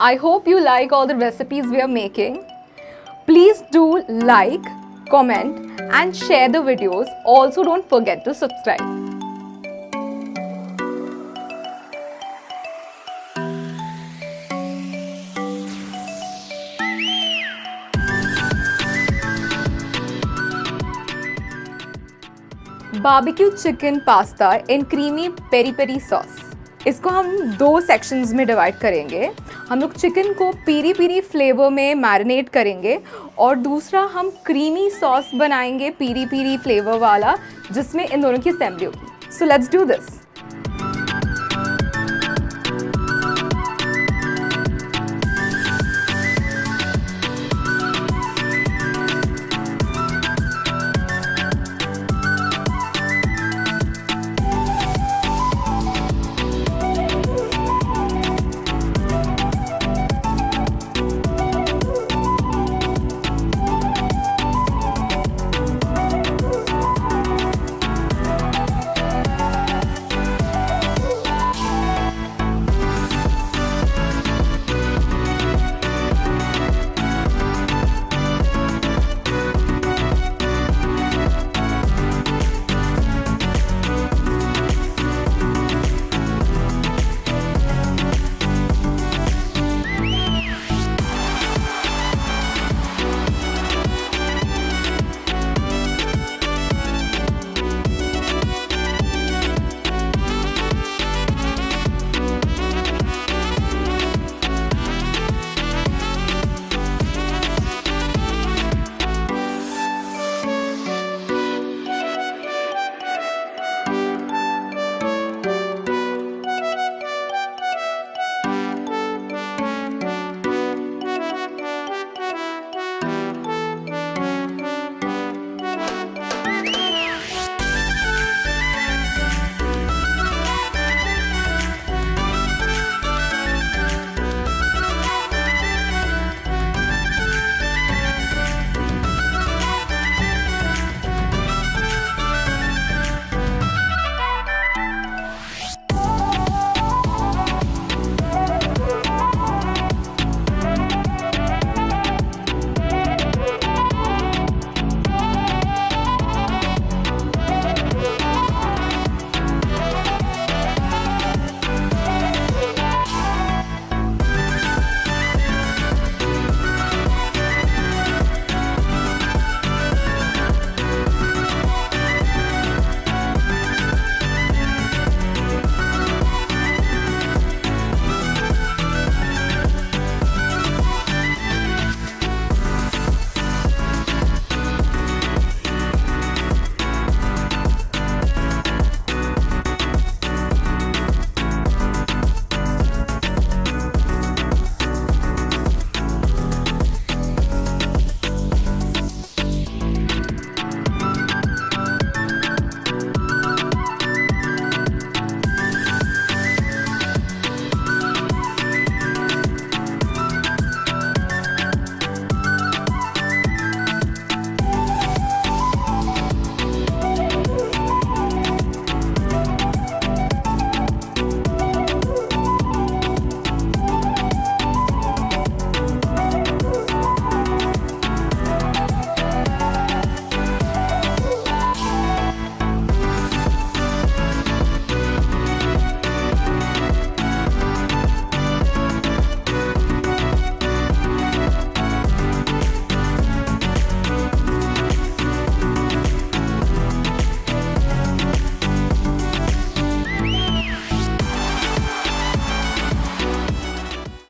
I hope you like all the recipes we are making. Please do like, comment and share the videos. Also don't forget to subscribe. Barbecue chicken pasta in creamy peri peri sauce. इसको हम 2 sections में divide करेंगे। हम लोग chicken को peri peri flavour में marinate करेंगे और दूसरा हम क्रीमी सॉस बनाएंगे पेरी पेरी फ्लेवर वाला, जिसमें इन दोनों की असेंबली होगी। So let's do this.